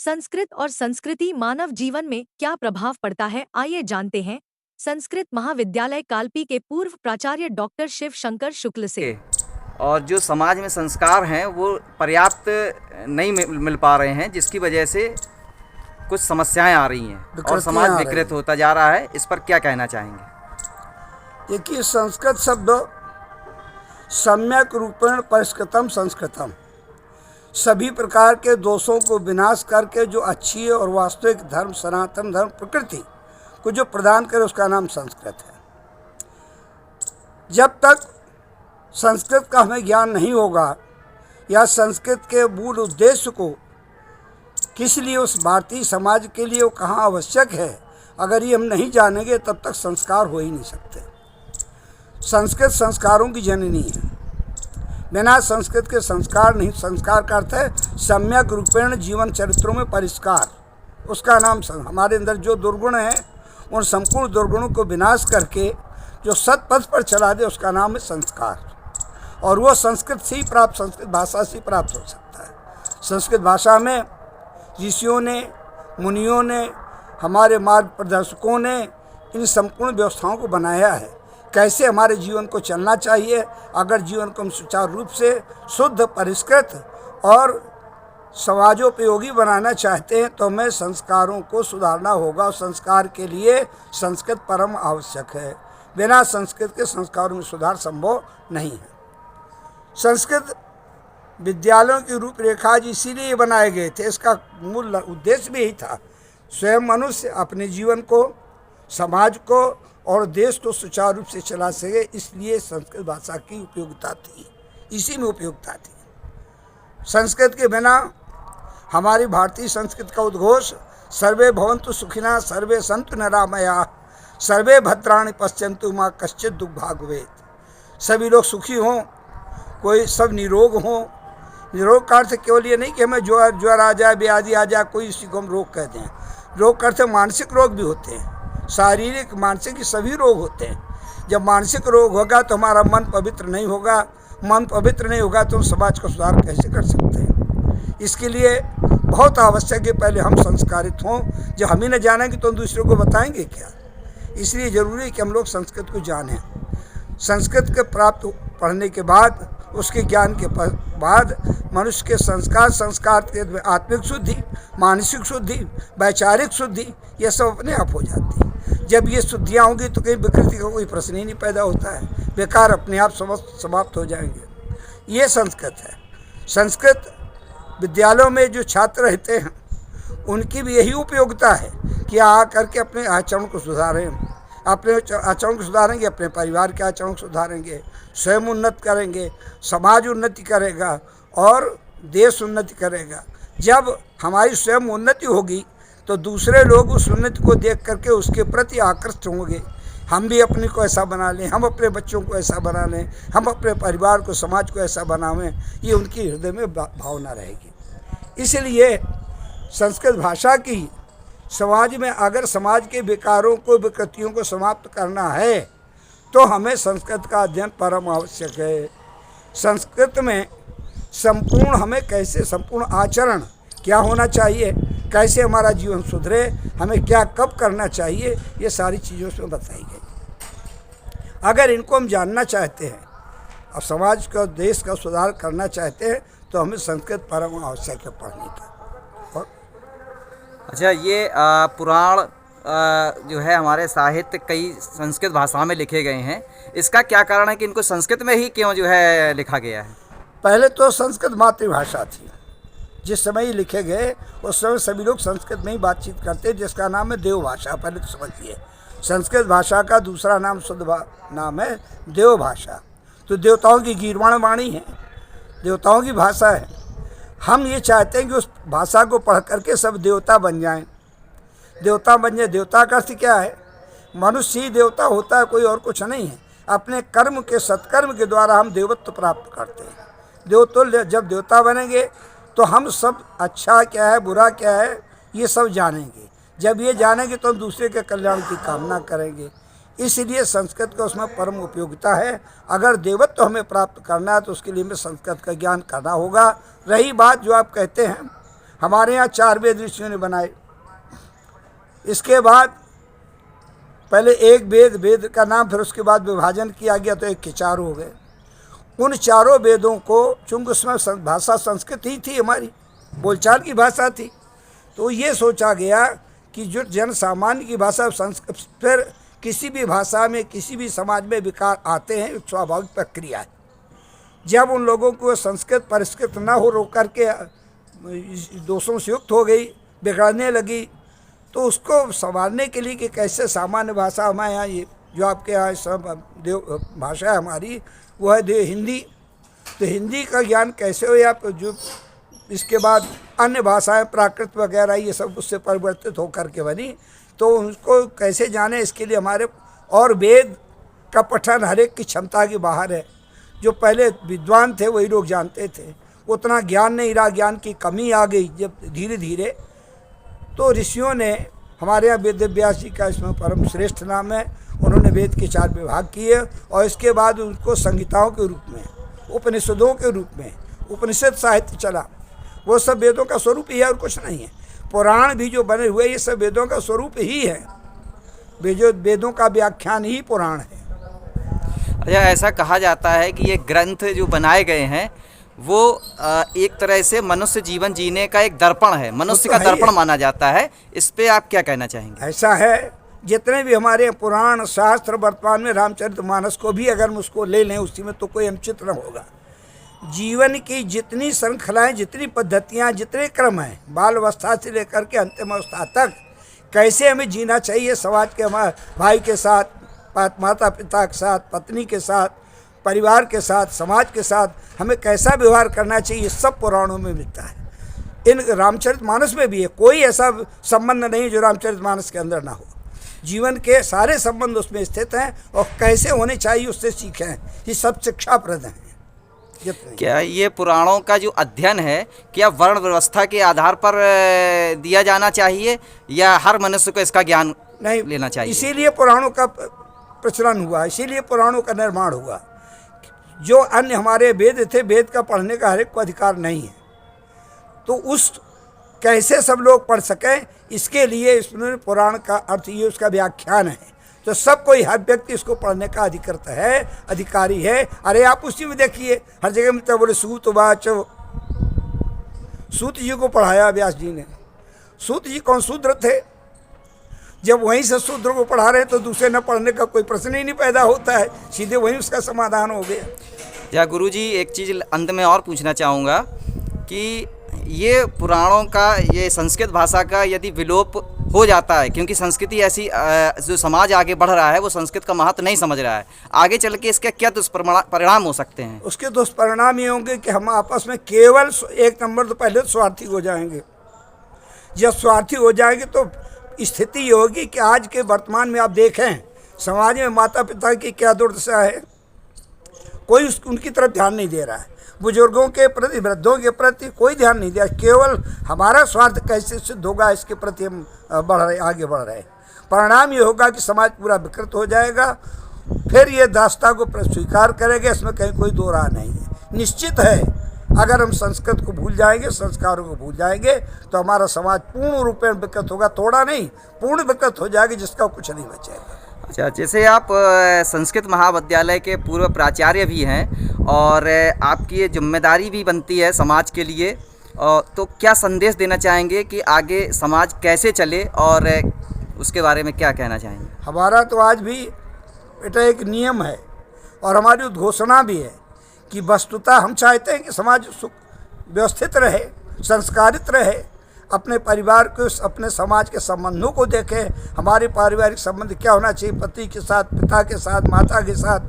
संस्कृत और संस्कृति मानव जीवन में क्या प्रभाव पड़ता है, आइए जानते हैं संस्कृत महाविद्यालय कालपी के पूर्व प्राचार्य डॉक्टर शिव शंकर शुक्ल से। और जो समाज में संस्कार हैं वो पर्याप्त नहीं मिल पा रहे हैं, जिसकी वजह से कुछ समस्याएं आ रही हैं और समाज विकृत होता जा रहा है। इस पर क्या कहना चाहेंगे? देखिए, संस्कृत शब्द सम्यक रूपेण परिष्कृतम संस्कृतम, सभी प्रकार के दोषों को विनाश करके जो अच्छी और वास्तविक धर्म, सनातन धर्म, प्रकृति को जो प्रदान करे उसका नाम संस्कृत है। जब तक संस्कृत का हमें ज्ञान नहीं होगा या संस्कृत के मूल उद्देश्य को, किस लिए उस भारतीय समाज के लिए वो कहाँ आवश्यक है, अगर ये हम नहीं जानेंगे तब तक संस्कार हो ही नहीं सकते। संस्कृत संस्कारों की जननी है, बिना संस्कृत के संस्कार नहीं। संस्कार का अर्थ है सम्यक रूपेण जीवन चरित्रों में परिष्कार, उसका नाम हमारे अंदर जो दुर्गुण हैं उन संपूर्ण दुर्गुणों को विनाश करके जो सत्पथ पर चला दे उसका नाम है संस्कार। और वो संस्कृत से ही प्राप्त, संस्कृत भाषा से ही प्राप्त हो सकता है। संस्कृत भाषा में ऋषियों ने, मुनियों ने, हमारे मार्ग प्रदर्शकों ने इन संपूर्ण व्यवस्थाओं को बनाया है, कैसे हमारे जीवन को चलना चाहिए। अगर जीवन को हम सुचारू रूप से शुद्ध, परिष्कृत और समाजोपयोगी बनाना चाहते हैं तो हमें संस्कारों को सुधारना होगा। संस्कार के लिए संस्कृत परम आवश्यक है, बिना संस्कृत के संस्कारों में सुधार संभव नहीं है। संस्कृत विद्यालयों की रूपरेखा इसीलिए बनाए गए थे, इसका मूल उद्देश्य भी यही था, स्वयं मनुष्य अपने जीवन को, समाज को और देश को सुचारू रूप से चला सके। इसलिए संस्कृत भाषा की उपयोगिता थी, इसी में उपयोगिता थी। संस्कृत के बिना हमारी भारतीय संस्कृत का उद्घोष सर्वे भवन्तु सुखिनः, सर्वे सन्तु निरामयाः, सर्वे भद्राणि पश्यन्तु मा कश्चित् दुर्भाग् भवेत्। सभी लोग सुखी हों, कोई सब निरोग हों। निरोग का अर्थ केवल ये नहीं कि हमें ज्वर आ जाए, व्याधि आ जाए, कोई इसी को हम रोग कहते हैं। रोग का अर्थ मानसिक रोग भी होते हैं, शारीरिक, मानसिक सभी रोग होते हैं। जब मानसिक रोग होगा तो हमारा मन पवित्र नहीं होगा, मन पवित्र नहीं होगा तो हम समाज का सुधार कैसे कर सकते हैं। इसके लिए बहुत आवश्यक है पहले हम संस्कारित हों। जब हम ही न जानेंगे तो हम दूसरों को बताएंगे क्या। इसलिए ज़रूरी है कि हम लोग संस्कृत को जानें। संस्कृत के प्राप्त पढ़ने के बाद, उसके ज्ञान के बाद मनुष्य के संस्कार के आत्मिक शुद्धि, मानसिक शुद्धि, वैचारिक शुद्धि, ये सब अपने आप हो जाती है। जब ये शुद्धियाँ होंगी तो कहीं विकृति का कोई प्रश्न ही नहीं पैदा होता है, बेकार अपने आप समाप्त हो जाएंगे। ये संस्कृत है। संस्कृत विद्यालयों में जो छात्र रहते हैं उनकी भी यही उपयोगिता है कि आ करके अपने आचरण को सुधारें। अपने आचरण को सुधारेंगे, अपने परिवार के आचरण को सुधारेंगे, स्वयं उन्नत करेंगे, समाज उन्नति करेगा और देश उन्नति करेगा। जब हमारी स्वयं उन्नति होगी तो दूसरे लोग उस उन्नति को देख करके उसके प्रति आकृष्ट होंगे। हम भी अपने को ऐसा बना लें, हम अपने बच्चों को ऐसा बना लें, हम अपने परिवार को, समाज को ऐसा बनावें, ये उनकी हृदय में भावना रहेगी। इसलिए संस्कृत भाषा की समाज में, अगर समाज के विकारों को, विकृतियों को समाप्त करना है तो हमें संस्कृत का अध्ययन परम आवश्यक है। संस्कृत में संपूर्ण हमें कैसे, संपूर्ण आचरण क्या होना चाहिए, कैसे हमारा जीवन सुधरे, हमें क्या कब करना चाहिए, ये सारी चीज़ों से बताई गई। अगर इनको हम जानना चाहते हैं और समाज का, देश का सुधार करना चाहते हैं तो हमें संस्कृत परम आवश्यक है पढ़ने का। अच्छा, ये पुराण जो है हमारे साहित्य कई संस्कृत भाषा में लिखे गए हैं, इसका क्या कारण है कि इनको संस्कृत में ही क्यों जो है लिखा गया है? पहले तो संस्कृत मातृभाषा थी। जिस समय ये लिखे गए उस समय सभी लोग संस्कृत में ही बातचीत करते, जिसका नाम है देवभाषा। पहले तो समझिए, संस्कृत भाषा का दूसरा नाम, शुद्ध नाम है देवभाषा। तो देवताओं की गीर्वाण वाणी है, देवताओं की भाषा है। हम ये चाहते हैं कि उस भाषा को पढ़ करके सब देवता बन जाएं। देवता बन जाए, देवता का अर्थ क्या है? मनुष्य ही देवता होता है, कोई और कुछ नहीं है। अपने कर्म के, सत्कर्म के द्वारा हम देवत्व प्राप्त करते हैं। देवत्व, जब देवता बनेंगे तो हम सब अच्छा क्या है, बुरा क्या है, ये सब जानेंगे। जब ये जानेंगे तो हम दूसरे के कल्याण की कामना करेंगे। इसलिए संस्कृत का उसमें परम उपयोगिता है। अगर देवत्व हमें प्राप्त करना है तो उसके लिए हमें संस्कृत का ज्ञान करना होगा। रही बात जो आप कहते हैं हमारे यहाँ 4 वेद ऋषियों ने बनाए। इसके बाद पहले एक वेद का नाम, फिर उसके बाद विभाजन किया गया तो 1 के 4 हो गए। उन चारों वेदों को, चूँकि उसमें भाषा संस्कृत ही थी, हमारी बोलचाल की भाषा थी, तो ये सोचा गया कि जो जन सामान्य की भाषा संस्कृत, फिर किसी भी भाषा में किसी भी समाज में विकार आते हैं, एक स्वाभाविक प्रक्रिया है। जब उन लोगों को संस्कृत परिष्कृत न हो रोक करके दोषों से युक्त हो गई, बिगड़ने लगी, तो उसको संभालने के लिए कि कैसे सामान्य भाषा हमारे यहाँ, ये जो आपके यहाँ सब देव भाषा है हमारी, वो है हिंदी। तो हिंदी का ज्ञान कैसे हो, या जो इसके बाद अन्य भाषाएं प्राकृत वगैरह ये सब उससे परिवर्तित होकर के बनी, तो उसको कैसे जाने, इसके लिए हमारे और वेद का पठन हर एक की क्षमता के बाहर है। जो पहले विद्वान थे वही लोग जानते थे, उतना ज्ञान नहीं रहा, ज्ञान की कमी आ गई जब धीरे धीरे। तो ऋषियों ने, हमारे यहाँ वेद व्यास जी का इसमें परम श्रेष्ठ नाम है, उन्होंने वेद के 4 विभाग किए और इसके बाद उनको संहिताओं के रूप में, उपनिषदों के रूप में उपनिषद साहित्य चला। वो सब वेदों का स्वरूप ही है और कुछ नहीं है। पुराण भी जो बने हुए ये सब वेदों का स्वरूप ही है, वेदों का व्याख्यान ही पुराण है। अच्छा, ऐसा कहा जाता है कि ये ग्रंथ जो बनाए गए हैं वो एक तरह से मनुष्य जीवन जीने का एक दर्पण है, मनुष्य का दर्पण माना जाता है। इस पे आप क्या कहना चाहेंगे? ऐसा है, जितने भी हमारे पुराण शास्त्र, वर्तमान में रामचरितमानस को भी अगर हम उसको ले लें, उसी में तो कोई अनुचित न होगा। जीवन की जितनी श्रृंखलाएँ, जितनी पद्धतियाँ, जितने क्रम हैं, बाल अवस्था से लेकर के अंतिम अवस्था तक कैसे हमें जीना चाहिए, समाज के हमारे भाई के साथ, माता पिता के साथ, पत्नी के साथ, परिवार के साथ, समाज के साथ हमें कैसा व्यवहार करना चाहिए, सब पुराणों में मिलता है। इन रामचरितमानस में भी है, कोई ऐसा संबंध नहीं जो रामचरितमानस के अंदर ना हो। जीवन के सारे संबंध उसमें स्थित हैं और कैसे होने चाहिए उससे सीखें, ये सब शिक्षाप्रद हैं। क्या ये पुराणों का जो अध्ययन है, क्या वर्ण व्यवस्था के आधार पर दिया जाना चाहिए या हर मनुष्य को इसका ज्ञान नहीं लेना चाहिए? इसीलिए पुराणों का प्रचलन हुआ, इसीलिए पुराणों का निर्माण हुआ। जो अन्य हमारे वेद थे, वेद का पढ़ने का हर एक को अधिकार नहीं है, तो उस कैसे सब लोग पढ़ सकें, इसके लिए इसमें पुराण का अर्थ ये उसका व्याख्यान है। तो सब कोई, हर व्यक्ति इसको पढ़ने का अधिकृत है, अधिकारी है। अरे आप उसी में देखिए, हर जगह में तो बोले सूत वाच, सूत जी को पढ़ाया व्यास जी ने। सूत जी कौन शूद्र थे? जब वहीं से शूद्र को पढ़ा रहे तो दूसरे न पढ़ने का कोई प्रश्न ही नहीं पैदा होता है, सीधे वहीं उसका समाधान हो गया। या गुरुजी, एक चीज़ अंत में और पूछना चाहूँगा कि ये पुराणों का, ये संस्कृत भाषा का यदि विलोप हो जाता है, क्योंकि संस्कृति ऐसी, जो समाज आगे बढ़ रहा है वो संस्कृत का महत्व नहीं समझ रहा है, आगे चल के इसके क्या दुष्परिणाम हो सकते हैं? उसके दुष्परिणाम ये होंगे कि हम आपस में केवल, एक नंबर तो पहले स्वार्थी हो जाएंगे। जब स्वार्थी हो जाएंगे तो स्थिति ये होगी कि आज के वर्तमान में आप देखें समाज में माता पिता की क्या दुर्दशा है, कोई उनकी तरफ ध्यान नहीं दे रहा है। बुजुर्गों के प्रति, वृद्धों के प्रति कोई ध्यान नहीं दिया, केवल हमारा स्वार्थ कैसे सिद्ध होगा इसके प्रति हम आगे बढ़ रहे हैं। परिणाम ये होगा कि समाज पूरा विकृत हो जाएगा, फिर ये दास्ता को स्वीकार करेगा, इसमें कहीं कोई दो राह नहीं है। निश्चित है, अगर हम संस्कृत को भूल जाएंगे, संस्कारों को भूल जाएंगे, तो हमारा समाज पूर्ण रूप में विकृत होगा, थोड़ा नहीं, पूर्ण विकृत हो जाएगी, जिसका कुछ नहीं बचेगा। अच्छा, जैसे आप संस्कृत महाविद्यालय के पूर्व प्राचार्य भी हैं और आपकी ये जिम्मेदारी भी बनती है समाज के लिए, तो क्या संदेश देना चाहेंगे कि आगे समाज कैसे चले और उसके बारे में क्या कहना चाहेंगे? हमारा तो आज भी बेटा एक नियम है और हमारी उद्घोषणा भी है कि वस्तुतः हम चाहते हैं कि समाज व्यवस्थित रहे, संस्कारित रहे, अपने परिवार को, अपने समाज के संबंधों को देखें। हमारे पारिवारिक संबंध क्या होना चाहिए, पति के साथ, पिता के साथ, माता के साथ,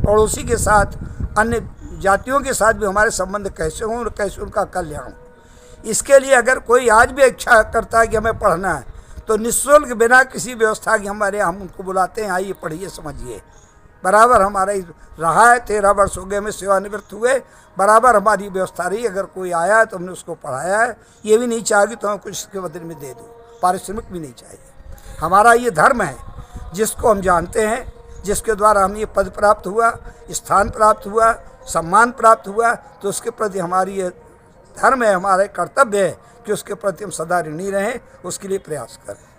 पड़ोसी के साथ, अन्य जातियों के साथ भी हमारे संबंध कैसे हों और कैसे उनका कल्याण हो। इसके लिए अगर कोई आज भी इच्छा करता है कि हमें पढ़ना है, तो निःशुल्क बिना किसी व्यवस्था के हमारे हम उनको बुलाते हैं, आइए पढ़िए, समझिए। बराबर हमारा रहा है, 13 वर्ष हो गए हमें सेवानिवृत्त हुए, बराबर हमारी व्यवस्था रही। अगर कोई आया है तो हमने उसको पढ़ाया है, ये भी नहीं चाहिए तो हम कुछ इसके बदले में दे दो, पारिश्रमिक भी नहीं चाहिए। हमारा ये धर्म है जिसको हम जानते हैं, जिसके द्वारा हमें ये पद प्राप्त हुआ, स्थान प्राप्त हुआ, सम्मान प्राप्त हुआ, तो उसके प्रति हमारी ये धर्म है, हमारे कर्तव्य है कि उसके प्रति हम सदा ऋणी रहें, उसके लिए प्रयास करें।